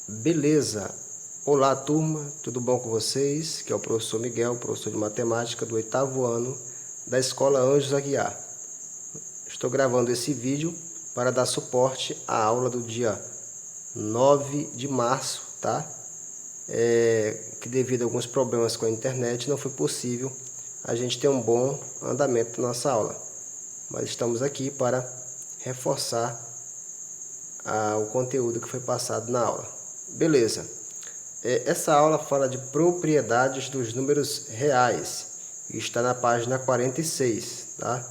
Beleza? Olá, turma, tudo bom com vocês? Que é o professor Miguel, professor de matemática do 8º ano da Escola Anjos Aguiar. Estou gravando esse vídeo para dar suporte à aula do dia 9 de março, tá? Que devido a alguns problemas com a internet não foi possível a gente ter um bom andamento da nossa aula. Mas estamos aqui para reforçar o conteúdo que foi passado na aula. Beleza. Essa aula fala de propriedades dos números reais e está na página 46, tá?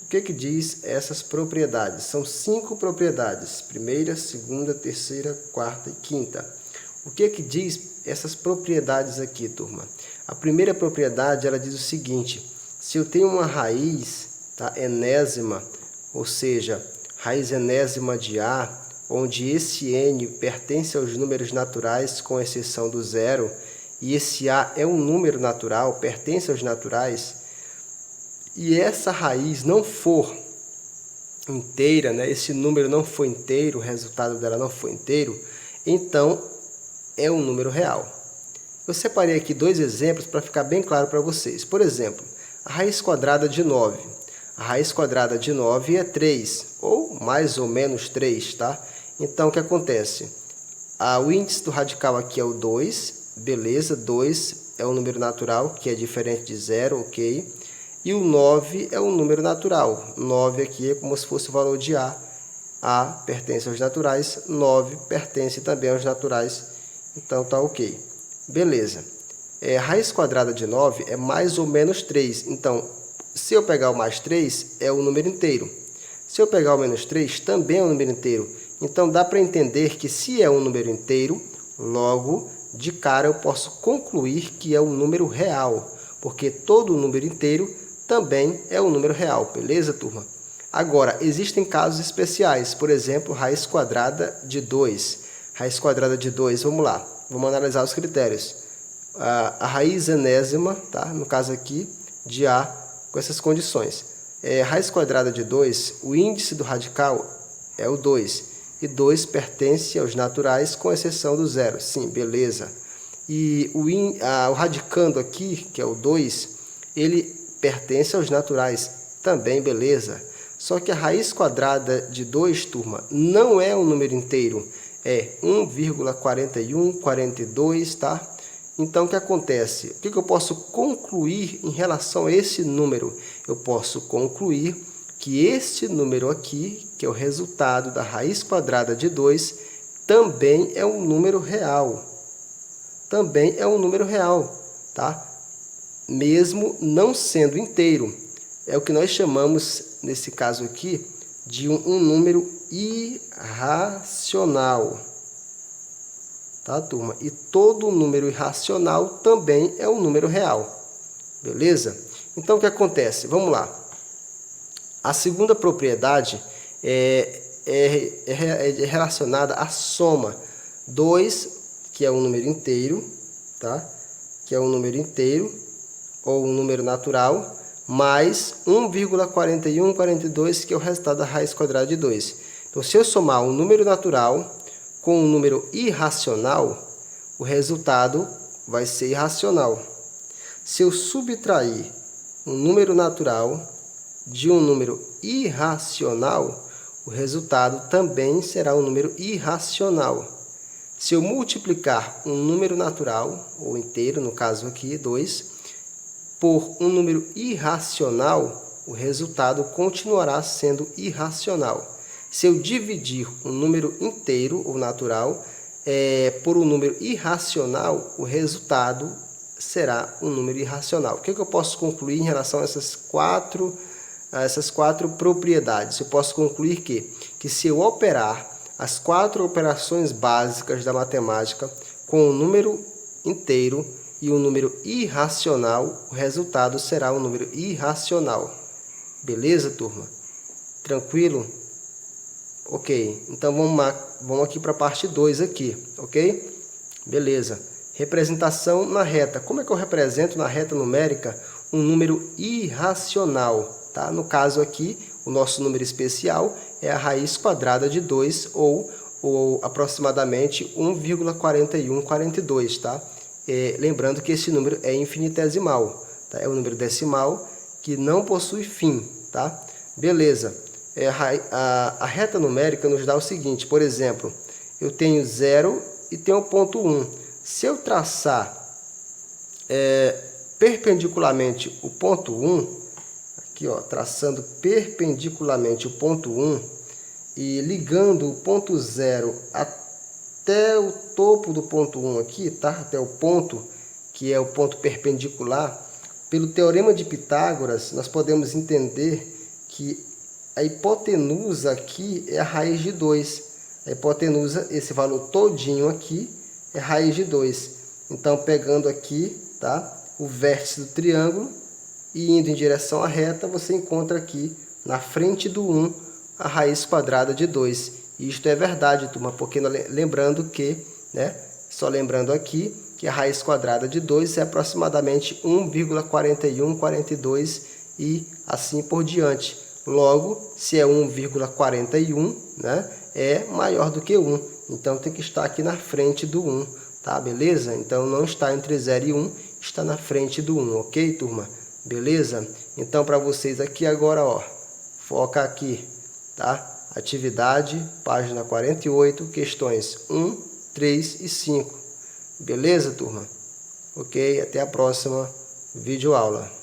O que diz essas propriedades? São 5 propriedades: primeira, segunda, terceira, quarta e quinta. O que diz essas propriedades aqui, turma? A primeira propriedade, ela diz o seguinte: se eu tenho uma raiz, tá, enésima, ou seja, raiz enésima de A, onde esse n pertence aos números naturais, com exceção do zero, e esse a é um número natural, pertence aos naturais, e essa raiz não for inteira, né, esse número não for inteiro, o resultado dela não for inteiro, então é um número real. Eu separei aqui 2 exemplos para ficar bem claro para vocês. Por exemplo, a raiz quadrada de 9. A raiz quadrada de 9 é 3, ou mais ou menos 3, tá? Então, o que acontece? O índice do radical aqui é o 2, beleza, 2 é um número natural, que é diferente de 0, ok? E o 9 é um número natural. 9 aqui é como se fosse o valor de A pertence aos naturais, 9 pertence também aos naturais, então tá ok. Beleza. Raiz quadrada de 9 é mais ou menos 3, então, se eu pegar o mais 3, é um número inteiro. Se eu pegar o menos 3, também é um número inteiro. Então, dá para entender que se é um número inteiro, logo, de cara, eu posso concluir que é um número real, porque todo número inteiro também é um número real, beleza, turma? Agora, existem casos especiais, por exemplo, raiz quadrada de 2. Raiz quadrada de 2, vamos lá, vamos analisar os critérios. A raiz enésima, tá? No caso aqui, de A, com essas condições. Raiz quadrada de 2, o índice do radical é o 2. E 2 pertence aos naturais, com exceção do zero. Sim, beleza. E o radicando aqui, que é o 2, ele pertence aos naturais. Também, beleza. Só que a raiz quadrada de 2, turma, não é um número inteiro. É 1,4142, tá? Então, o que acontece? O que eu posso concluir em relação a esse número? Eu posso concluir que este número aqui, que é o resultado da raiz quadrada de 2, também é um número real. Também é um número real, tá? Mesmo não sendo inteiro. É o que nós chamamos, nesse caso aqui, de um número irracional. Tá, turma? E todo número irracional também é um número real. Beleza? Então, o que acontece? Vamos lá. A segunda propriedade é relacionada à soma. 2, que é um número inteiro, tá? Que é um número inteiro, ou um número natural, mais 1,4142, que é o resultado da raiz quadrada de 2. Então, se eu somar um número natural com um número irracional, o resultado vai ser irracional. Se eu subtrair um número natural de um número irracional, o resultado também será um número irracional. Se eu multiplicar um número natural, ou inteiro, no caso aqui, 2, por um número irracional, o resultado continuará sendo irracional. Se eu dividir um número inteiro, ou natural, por um número irracional, o resultado será um número irracional. O que eu posso concluir em relação a essas quatro propriedades? Eu posso concluir que se eu operar as 4 operações básicas da matemática com um número inteiro e um número irracional, o resultado será um número irracional. Beleza, turma? Tranquilo? Ok, então vamos aqui para a parte 2 aqui, ok? Beleza. Representação na reta. Como é que eu represento na reta numérica um número irracional? Tá? No caso aqui, o nosso número especial é a raiz quadrada de 2, ou ou aproximadamente 1,4142, tá? Lembrando que esse número é infinitesimal, tá? É um número decimal que não possui fim, tá? Beleza. A reta numérica nos dá o seguinte, por exemplo, eu tenho 0 e tenho o ponto 1. Se eu traçar perpendicularmente o ponto 1, aqui ó, traçando perpendicularmente o ponto 1 e ligando o ponto 0 até o topo do ponto 1 aqui, tá? Até o ponto, que é o ponto perpendicular, pelo teorema de Pitágoras, nós podemos entender que a hipotenusa aqui é a raiz de 2. A hipotenusa, esse valor todinho aqui, é raiz de 2. Então, pegando aqui, tá, o vértice do triângulo e indo em direção à reta, você encontra aqui, na frente do 1, a raiz quadrada de 2. E isto é verdade, turma, porque lembrando que, né, só lembrando aqui, que a raiz quadrada de 2 é aproximadamente 1,4142 e assim por diante. Logo, se é 1,41, né, é maior do que 1. Então, tem que estar aqui na frente do 1, tá? Beleza? Então, não está entre 0 e 1, está na frente do 1, ok, turma? Beleza? Então, para vocês aqui agora, ó, foca aqui, tá? Atividade, página 48, questões 1, 3 e 5. Beleza, turma? Ok? Até a próxima videoaula.